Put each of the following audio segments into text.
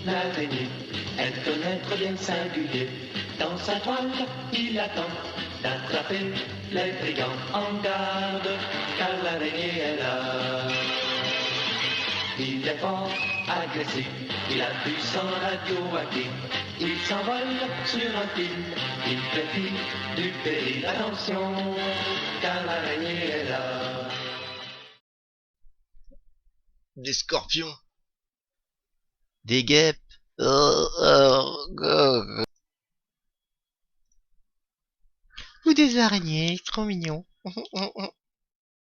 l'araignée, elle connaît très bien le singulier. Dans sa toile, il attend d'attraper les brigands. En garde, car l'araignée est là. Il est fort, agressif, il a du sang radioactif. Il s'envole sur un fil, il fait du péril. Attention, car l'araignée est là. Des scorpions. Des guêpes. Ou des araignées, trop mignon.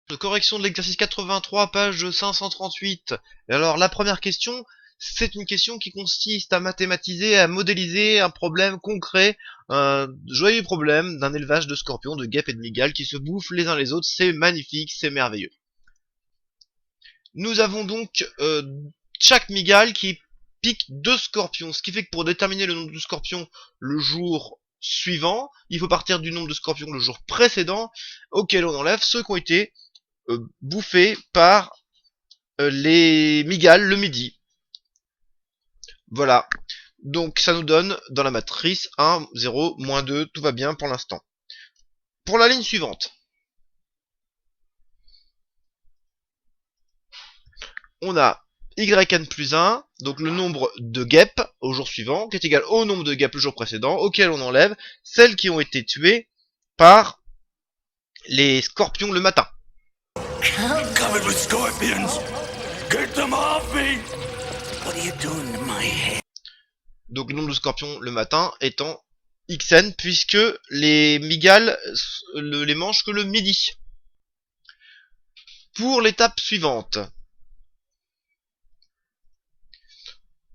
De correction de l'exercice 83, page 538. Et alors, la première question, c'est une question qui consiste à mathématiser, à modéliser un problème concret, un joyeux problème d'un élevage de scorpions, de guêpes et de mygales qui se bouffent les uns les autres. C'est magnifique, c'est merveilleux. Nous avons donc chaque mygale qui pique 2 scorpions, ce qui fait que pour déterminer le nombre de scorpions le jour suivant, il faut partir du nombre de scorpions le jour précédent, auquel on enlève ceux qui ont été bouffés par les mygales le midi. Voilà. Donc ça nous donne dans la matrice 1, 0, moins 2, tout va bien pour l'instant. Pour la ligne suivante, on a yn plus 1, donc le nombre de guêpes au jour suivant, qui est égal au nombre de guêpes le jour précédent, auquel on enlève celles qui ont été tuées par les scorpions le matin. I'm covered with scorpions. Get them off me. What are you doing to my head? Donc le nombre de scorpions le matin étant xn, puisque les mygales les mangent que le midi. Pour l'étape suivante,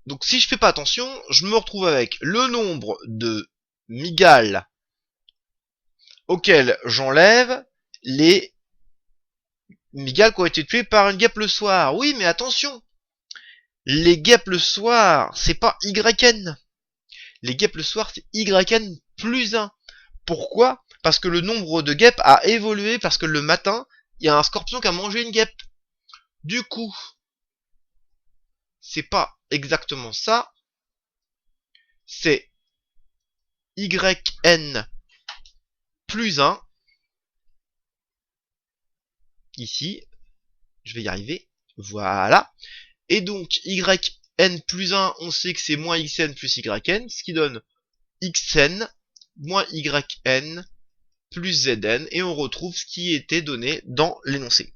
donc si je fais pas attention, je me retrouve avec le nombre de mygales auxquels j'enlève les mygales qui ont été tuées par une guêpe le soir. Oui, mais attention, les guêpes le soir, c'est pas yn. Les guêpes le soir, c'est yn plus 1. Pourquoi? Parce que le nombre de guêpes a évolué, parce que le matin, il y a un scorpion qui a mangé une guêpe. Du coup, c'est pas exactement ça. C'est yn plus 1. Ici, je vais y arriver. Voilà. Et donc, yn plus 1, on sait que c'est moins xn plus yn, ce qui donne xn moins yn plus zn, et on retrouve ce qui était donné dans l'énoncé.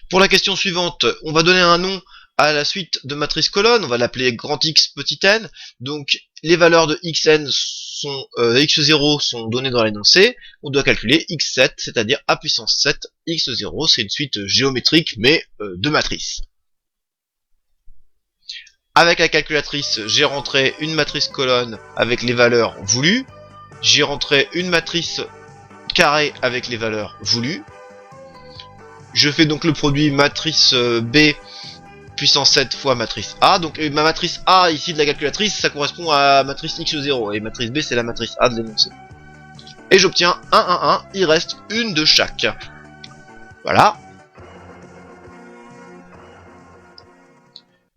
Pour la question suivante, on va donner un nom à la suite de matrice colonne, on va l'appeler grand X petit n, donc les valeurs de xn sont, x0 sont données dans l'énoncé, on doit calculer x7, c'est-à-dire a puissance 7, x0, c'est une suite géométrique, mais de matrices. Avec la calculatrice, j'ai rentré une matrice colonne avec les valeurs voulues, j'ai rentré une matrice carré avec les valeurs voulues, je fais donc le produit matrice B puissance 7 fois matrice A, donc ma matrice A ici de la calculatrice, ça correspond à matrice x0, et matrice B c'est la matrice A de l'énoncé. Et j'obtiens 1, 1, 1, il reste une de chaque. Voilà.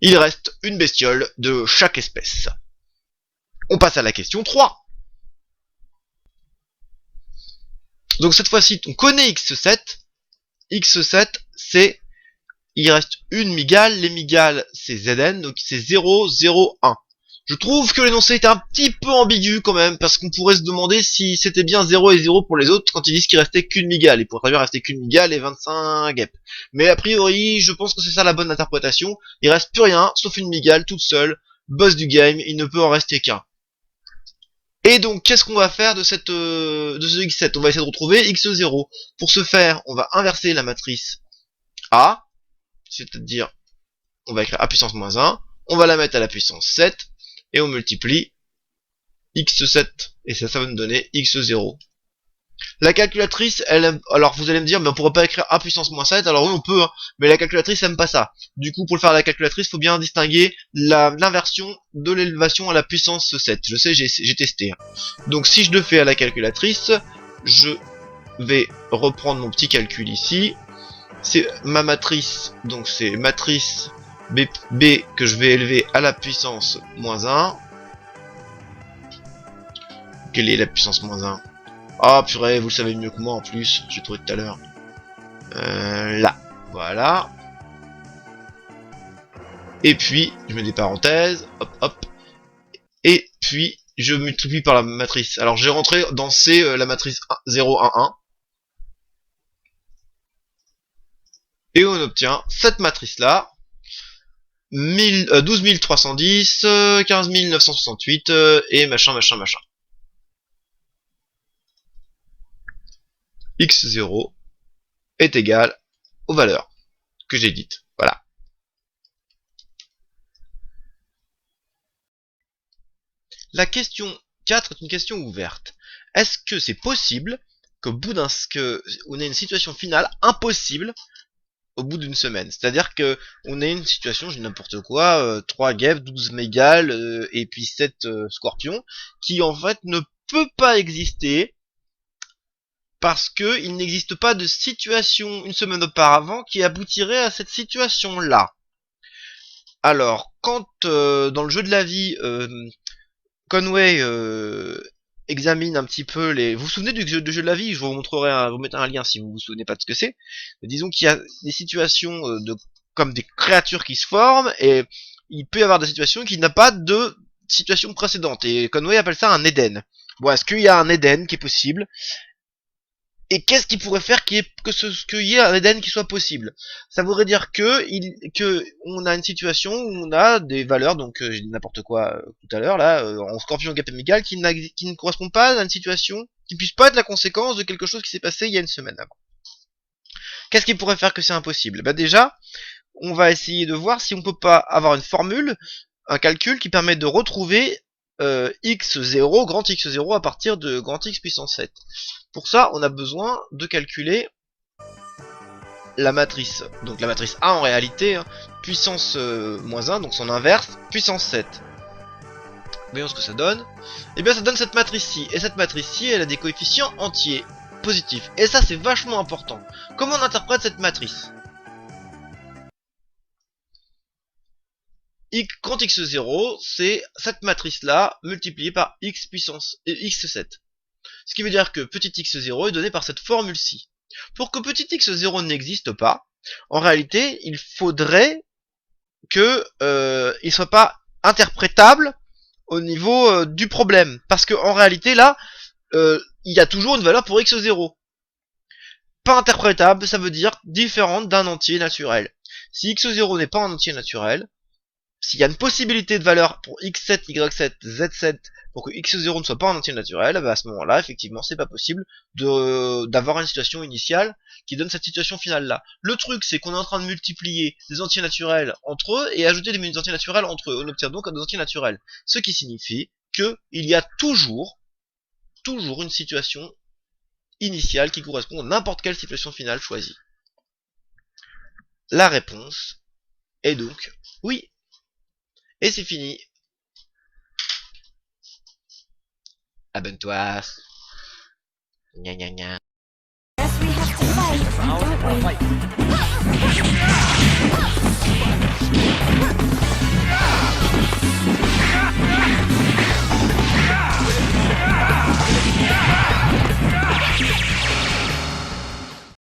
Il reste une bestiole de chaque espèce. On passe à la question 3. Donc cette fois-ci, on connaît x7. x7, c'est... il reste une mygale, les mygales c'est Zn, donc c'est 0, 0, 1. Je trouve que l'énoncé est un petit peu ambigu quand même, parce qu'on pourrait se demander si c'était bien 0 et 0 pour les autres quand ils disent qu'il restait qu'une mygale. Il pourrait très bien rester qu'une mygale et 25 guêpes. Mais a priori, je pense que c'est ça la bonne interprétation. Il reste plus rien, sauf une mygale toute seule, boss du game, il ne peut en rester qu'un. Et donc, qu'est-ce qu'on va faire de ce x7? On va essayer de retrouver x0. Pour ce faire, on va inverser la matrice A, c'est-à-dire, on va écrire a puissance moins 1, on va la mettre à la puissance 7, et on multiplie x7, et ça va nous donner x0. La calculatrice, alors vous allez me dire, mais on pourrait pas écrire a puissance moins 7, alors oui on peut, hein, mais la calculatrice aime pas ça. Du coup, pour le faire à la calculatrice, il faut bien distinguer l'inversion de l'élévation à la puissance 7. Je sais, j'ai testé. Hein. Donc si je le fais à la calculatrice, je vais reprendre mon petit calcul ici. C'est ma matrice, donc c'est matrice B que je vais élever à la puissance moins 1. Quelle est la puissance moins 1? Ah purée, vous le savez mieux que moi en plus, j'ai trouvé tout à l'heure. Là, voilà. Et puis, je mets des parenthèses, hop hop. Et puis, je multiplie par la matrice. Alors j'ai rentré dans C la matrice 0, 1, 1. Et on obtient cette matrice-là. 12 310, 15 968, et machin. X0 est égal aux valeurs que j'ai dites. Voilà. La question 4 est une question ouverte. Est-ce que c'est possible qu'au bout on ait une situation finale impossible au bout d'une semaine? C'est-à-dire que on ait une situation, je dis n'importe quoi, 3 guêpes, 12 mégales, et puis 7 scorpions, qui en fait ne peut pas exister parce que il n'existe pas de situation une semaine auparavant qui aboutirait à cette situation-là. Alors, quand dans le jeu de la vie, Conway examine un petit peu les... Vous vous souvenez du jeu de la vie? Je vous montrerai, vous mettrai un lien si vous vous souvenez pas de ce que c'est. Disons qu'il y a des situations comme des créatures qui se forment, et il peut y avoir des situations qui n'ont pas de situation précédente. Et Conway appelle ça un Eden. Bon, est-ce qu'il y a un Eden qui est possible? Et qu'est-ce qui pourrait faire qu'il y ait un Eden qui soit possible? Ça voudrait dire que on a une situation où on a des valeurs, donc j'ai dit n'importe quoi tout à l'heure là, en scorpion, guêpe et mégale, qui ne correspondent pas à une situation, qui puisse pas être la conséquence de quelque chose qui s'est passé il y a une semaine avant. Qu'est-ce qui pourrait faire que c'est impossible? Bah déjà, on va essayer de voir si on peut pas avoir une formule, un calcul qui permet de retrouver x0, grand x0 à partir de grand x puissance 7. Pour ça, on a besoin de calculer la matrice. Donc la matrice A en réalité, hein, puissance moins 1, donc son inverse, puissance 7. Voyons ce que ça donne. Et bien ça donne cette matrice-ci. Et cette matrice-ci, elle a des coefficients entiers, positifs. Et ça c'est vachement important. Comment on interprète cette matrice? Grand x0, c'est cette matrice-là multipliée par x puissance x7. Ce qui veut dire que petit x0 est donné par cette formule-ci. Pour que petit x0 n'existe pas, en réalité, il faudrait que il soit pas interprétable au niveau du problème. Parce que en réalité, là, il y a toujours une valeur pour x0. Pas interprétable, ça veut dire différente d'un entier naturel. Si x0 n'est pas un entier naturel, s'il y a une possibilité de valeur pour x7, y7, z7 pour que x0 ne soit pas un entier naturel, bah à ce moment-là, effectivement, c'est pas possible d'avoir une situation initiale qui donne cette situation finale-là. Le truc, c'est qu'on est en train de multiplier des entiers naturels entre eux et ajouter des entiers naturels entre eux. On obtient donc des entiers naturels. Ce qui signifie que il y a toujours une situation initiale qui correspond à n'importe quelle situation finale choisie. La réponse est donc oui. Et c'est fini. Abonne-toi. Gna gna gna. Guess we have to fight, don't we?